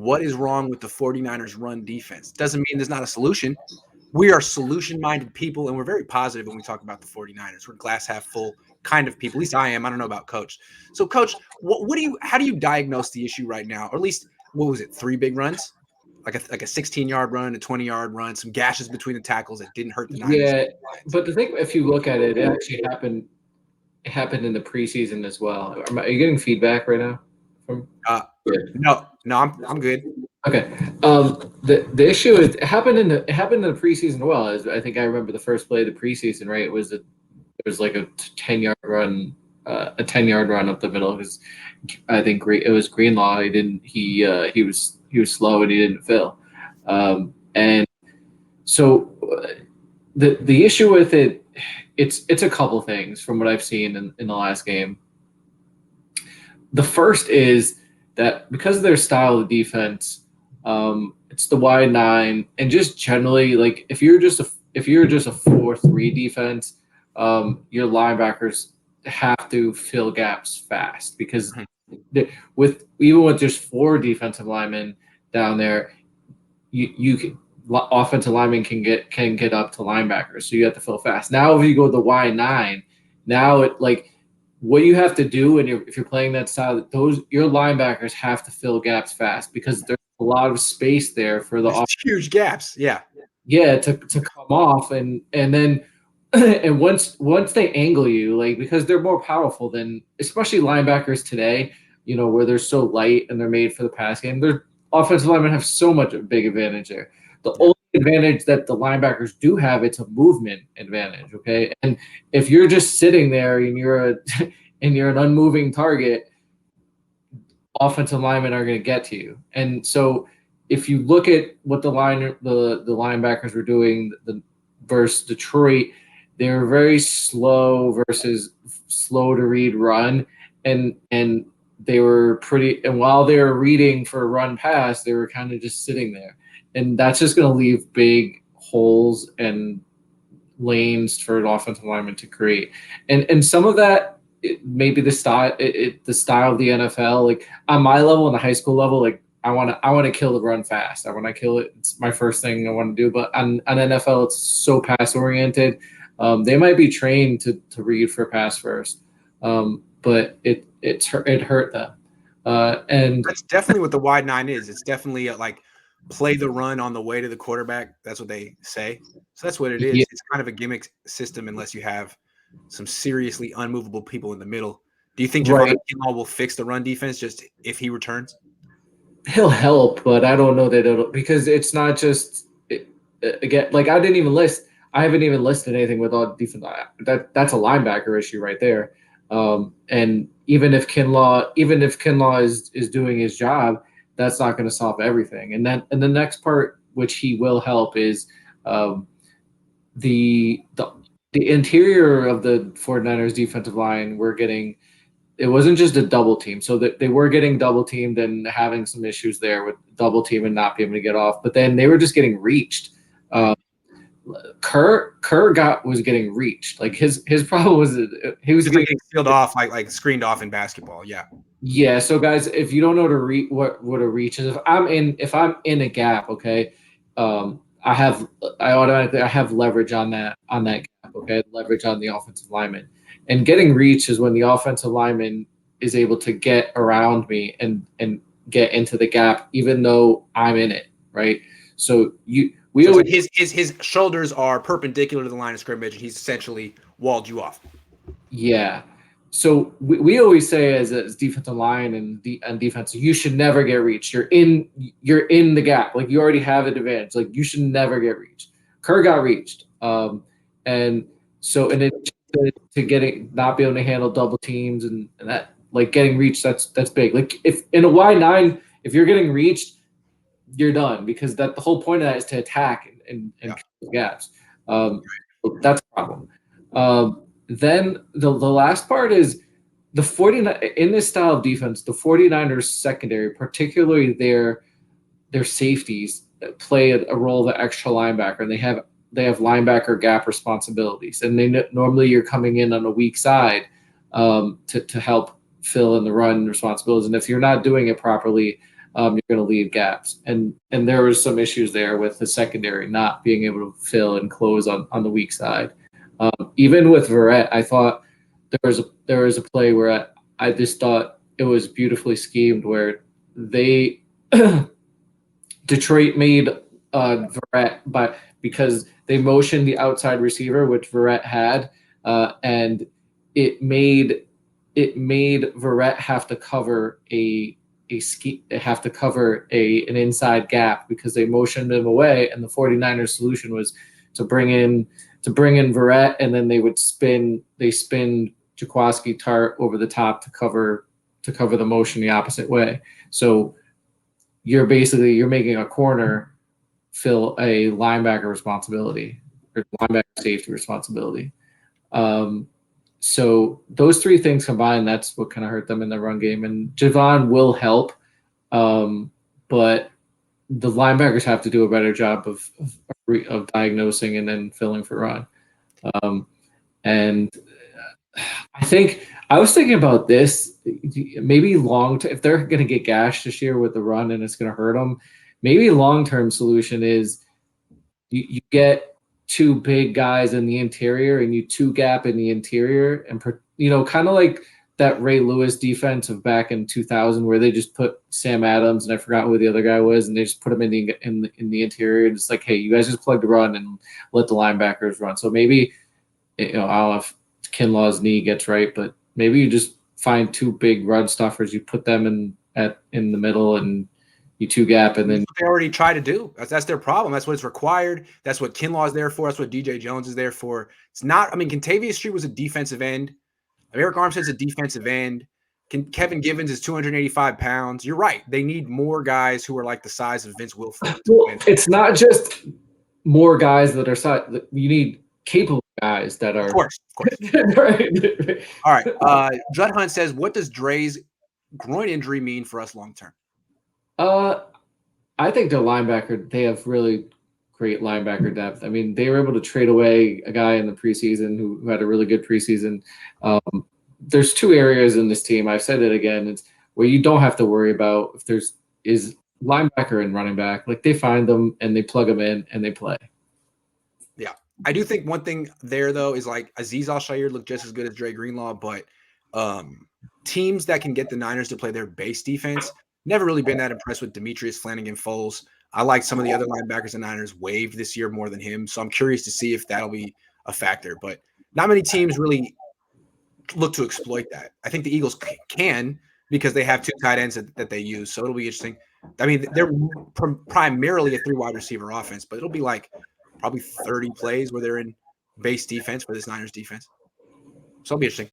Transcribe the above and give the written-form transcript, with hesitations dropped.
what is wrong with the 49ers run defense? Doesn't mean there's not a solution. We are solution-minded people, and we're very positive when we talk about the 49ers. We're glass half full kind of people. At least I am. I don't know about Coach. So, Coach, how do you diagnose the issue right now? Or at least, what was it, 3 big runs? Like a 16-yard run, a 20-yard run, some gashes between the tackles that didn't hurt the Niners. Yeah, but the thing, if you look at it, it actually happened. It happened in the preseason as well. Are you getting feedback right now? No, I'm good. Okay. The issue is it happened in the preseason as well. As I think I remember the first play of the preseason, right? It was like a 10-yard run, a 10-yard run up the middle. Because I think it was Greenlaw. He was slow and he didn't fill. And so the issue with it, it's a couple things from what I've seen in the last game. The first is that because of their style of defense, it's the wide 9, and just generally, like if you're just a 4-3 defense, your linebackers have to fill gaps fast because with just 4 defensive linemen down there, you can, offensive linemen can get up to linebackers, so you have to fill fast. Now, if you go to the wide 9, now it like. What you have to do if you're playing that style, your linebackers have to fill gaps fast because there's a lot of space there for the huge gaps. Yeah, to come off and then and once they angle you, like, because they're more powerful than, especially linebackers today, where they're so light and they're made for the pass game. Their offensive linemen have so much a big advantage there. The only advantage that the linebackers do have, it's a movement advantage, okay? And if you're just sitting there and you're an unmoving target, offensive linemen are going to get to you. And so if you look at what the linebackers were doing versus Detroit, they were very slow versus slow to read run, and they were and while they were reading for a run pass, they were kind of just sitting there. And that's just going to leave big holes and lanes for an offensive lineman to create. And some of that, maybe the style of the NFL. Like on my level, in the high school level, like I want to kill the run fast. I want to kill it. It's my first thing I want to do. But on NFL, it's so pass oriented. They might be trained to read for pass first, but it hurt them. And that's definitely what the wide 9 is. It's definitely like play the run on the way to the quarterback. That's what they say. So that's what it is. Yeah. It's kind of a gimmick system unless you have some seriously unmovable people in the middle. Do you think Javon Kinlaw will fix the run defense just if he returns? He'll help, but I don't know that it'll, because it's not just again, like I haven't even listed anything with all defense. That's a linebacker issue right there. And even if Kinlaw is doing his job, that's not going to solve everything. And the next part, which he will help, is the interior of the 49ers defensive line. It wasn't just a double team, so that they were getting double teamed and having some issues there with double team and not being able to get off. But then they were just getting reached. Kerr was getting reached. Like his problem was he was getting sealed off, like screened off in basketball. Yeah. Yeah. So guys, if you don't know what a reach is, if I'm in a gap, okay, I automatically have leverage on that gap. Okay, leverage on the offensive lineman, and getting reach is when the offensive lineman is able to get around me and get into the gap, even though I'm in it. Right. So his shoulders are perpendicular to the line of scrimmage, and he's essentially walled you off. Yeah. So we always say as defensive line and defense, you should never get reached. You're in the gap. Like you already have an advantage. Like you should never get reached. Kerr got reached. And so in addition to not being able to handle double teams and that, like getting reached, that's big. Like if in a wide 9, if you're getting reached, you're done, because the whole point of that is to attack and kill gaps. That's a problem. Then the last part is the 49 in this style of defense, the 49ers secondary, particularly their safeties, play a role of an extra linebacker, and they have linebacker gap responsibilities, and normally you're coming in on a weak side to help fill in the run responsibilities, and if you're not doing it properly, you're going to leave gaps. And there was some issues there with the secondary not being able to fill and close on the weak side. Even with Verrett, I thought there was a play where I just thought it was beautifully schemed where they Detroit made Verrett because they motioned the outside receiver, which Verrett had, and it made Verrett have to cover an inside gap because they motioned him away, and the 49ers solution was to bring in Verrett, and then they spin Jaquaski Tart over the top to cover the motion the opposite way. So you're making a corner fill a linebacker responsibility or linebacker safety responsibility. So those three things combined, that's what kind of hurt them in the run game. And Javon will help, but the linebackers have to do a better job of diagnosing and then filling for run. And I think I was thinking about this. Maybe if they're going to get gashed this year with the run and it's going to hurt them, maybe long-term solution is you get two big guys in the interior and you two gap in the interior, and kind of like that Ray Lewis defense of back in 2000 where they just put Sam Adams and I forgot who the other guy was, and they just put him in the interior and it's like, hey, you guys just plug the run and let the linebackers run. So maybe I don't know if Kinlaw's knee gets right, but maybe you just find two big run stuffers, you put them in the middle and you two gap, and then they already try to do. That's their problem. That's what it's required. That's what Kinlaw is there for. That's what DJ Jones is there for. It's not. I mean, Kentavious Street was a defensive end. Eric Armstead's a defensive end. Kevin Givens is 285 pounds. You're right. They need more guys who are like the size of Vince Wilfork. Well, it's not just more guys that are size. You need capable guys that are. Of course. Right. All right. Judd Hunt says, "What does Dre's groin injury mean for us long term?" I think the linebacker, they have really great linebacker depth. I mean, they were able to trade away a guy in the preseason who had a really good preseason. There's two areas in this team. I've said it again. It's where you don't have to worry about if is linebacker and running back. Like they find them and they plug them in and they play. Yeah. I do think one thing there though is like Azeez Al-Shaair looked just as good as Dre Greenlaw, but teams that can get the Niners to play their base defense, never really been that impressed with Demetrius Flanagan-Foles. I like some of the other linebackers the Niners waived this year more than him, so I'm curious to see if that'll be a factor. But not many teams really look to exploit that. I think the Eagles can because they have two tight ends that they use, so it'll be interesting. I mean, they're primarily a three wide receiver offense, but it'll be like probably 30 plays where they're in base defense for this Niners defense. So it'll be interesting.